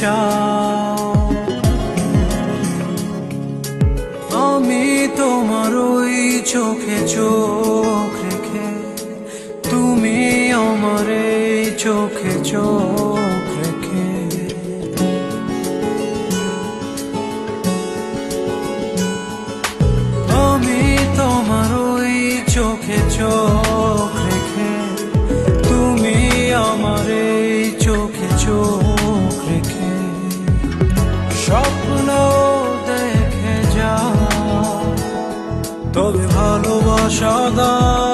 চাও। আমি তোমার ওই চোখে চোখ রেখে, তুমি আমার এই চোখে চোখ রেখে। আমি তোমার ওই চোখে চোখ রেখে, তুমি আমার এই চোখে চোখ রেখে। স্বপ্ন দেখে যাও, তবে ভালোবাসা দাও।